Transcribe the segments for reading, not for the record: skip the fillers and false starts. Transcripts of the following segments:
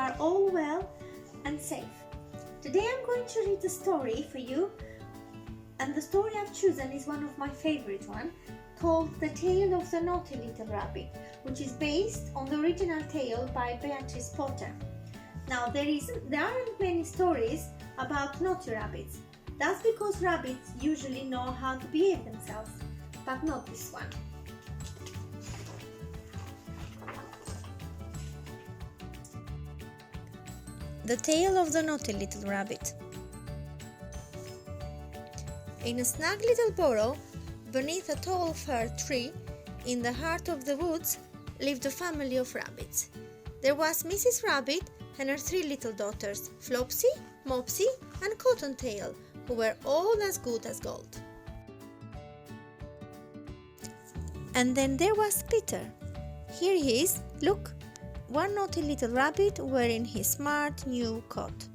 are all well and safe. Today I'm going to read a story for you, and the story I've chosen is one of my favorite ones, called The Tale of the Naughty Little Rabbit, which is based on the original tale by Beatrice Potter. Now there aren't many stories about naughty rabbits. That's because rabbits usually know how to behave themselves, but not this one. The Tale of the Naughty Little Rabbit. In a snug little burrow, beneath a tall fir tree, in the heart of the woods, lived a family of rabbits. There was Mrs. Rabbit and her 3 little daughters, Flopsy, Mopsy, and Cottontail, who were all as good as gold. And then there was Peter. Here he is, look, one naughty little rabbit wearing his smart new coat.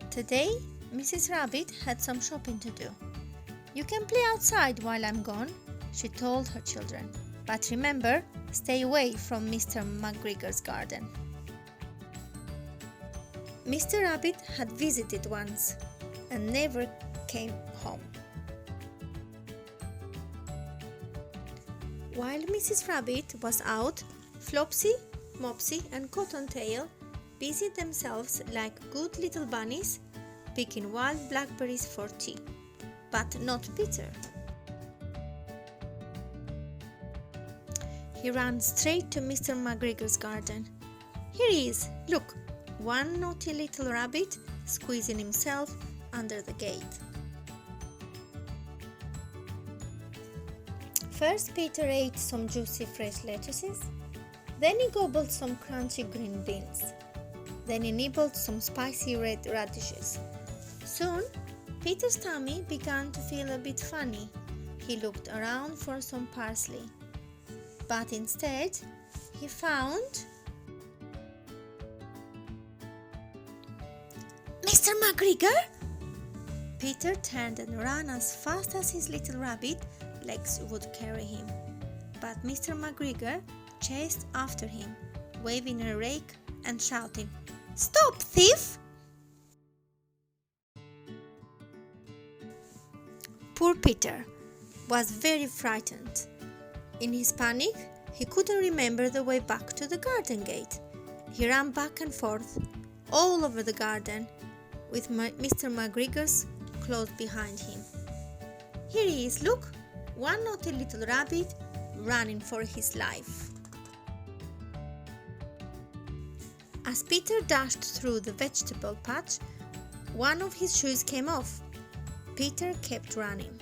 Today, Mrs. Rabbit had some shopping to do. You can play outside while I'm gone, she told her children. But remember, stay away from Mr. McGregor's garden. Mr. Rabbit had visited once and never came home. While Mrs. Rabbit was out, Flopsy, Mopsy, and Cottontail busied themselves like good little bunnies, picking wild blackberries for tea. But not Peter. He ran straight to Mr. McGregor's garden. Here he is, look, one naughty little rabbit squeezing himself under the gate. First Peter ate some juicy fresh lettuces, then he gobbled some crunchy green beans, then he nibbled some spicy red radishes. Soon, Peter's tummy began to feel a bit funny. He looked around for some parsley, but instead, he found Mr. McGregor! Peter turned and ran as fast as his little rabbit legs would carry him. But Mr. McGregor chased after him, waving a rake and shouting, "Stop, thief!" Poor Peter was very frightened. In his panic, he couldn't remember the way back to the garden gate. He ran back and forth, all over the garden, with Mr. McGregor's close behind him. Here he is, look, one naughty little rabbit running for his life. As Peter dashed through the vegetable patch, one of his shoes came off. Peter kept running.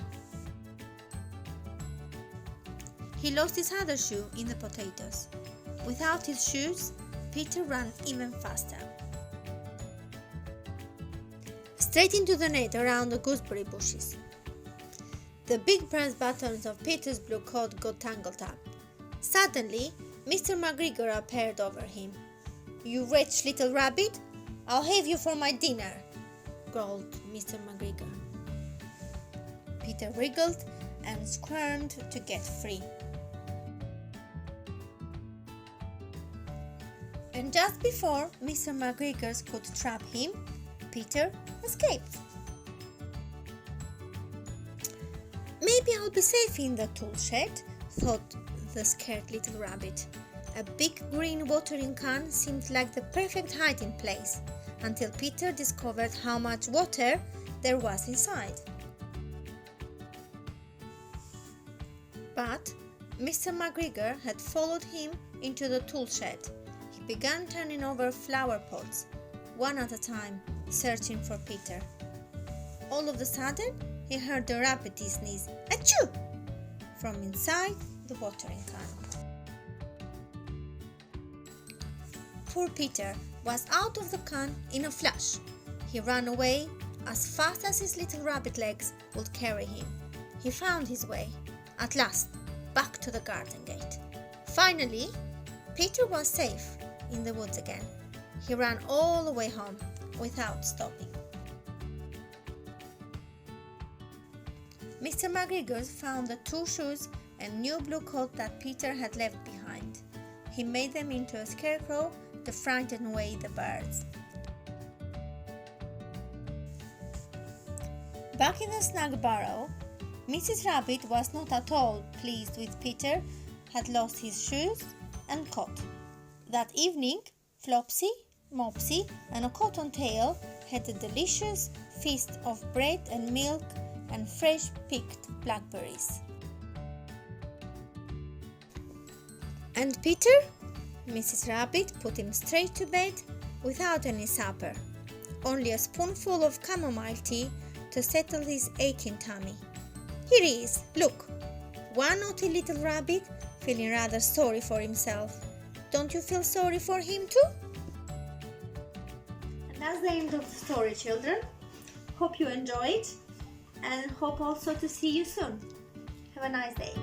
He lost his other shoe in the potatoes. Without his shoes, Peter ran even faster. Straight into the net around the gooseberry bushes. The big brass buttons of Peter's blue coat got tangled up. Suddenly, Mr. McGregor appeared over him. "You wretched little rabbit, I'll have you for my dinner," growled Mr. McGregor. Peter wriggled and squirmed to get free. And just before Mr. McGregor could trap him, Peter escaped. "Maybe I'll be safe in the tool shed," thought the scared little rabbit. A big green watering can seemed like the perfect hiding place, until Peter discovered how much water there was inside. But Mr. McGregor had followed him into the tool shed. He began turning over flower pots, one at a time, searching for Peter. All of a sudden, he heard the rabbit sneeze, "Achoo!" from inside the watering can. Poor Peter was out of the can in a flash. He ran away as fast as his little rabbit legs would carry him. He found his way, at last, back to the garden gate. Finally, Peter was safe in the woods again. He ran all the way home without stopping. Mr. McGregor found the 2 shoes and new blue coat that Peter had left behind. He made them into a scarecrow to frighten away the birds. Back in the snug burrow, Mrs. Rabbit was not at all pleased with Peter had lost his shoes and coat. That evening, Flopsy, Mopsy and a Cottontail had a delicious feast of bread and milk and fresh picked blackberries. And Peter? Mrs. Rabbit put him straight to bed without any supper, only a spoonful of chamomile tea to settle his aching tummy. Here he is, look, one naughty little rabbit feeling rather sorry for himself. Don't you feel sorry for him too? And that's the end of the story, children. Hope you enjoyed and hope also to see you soon. Have a nice day.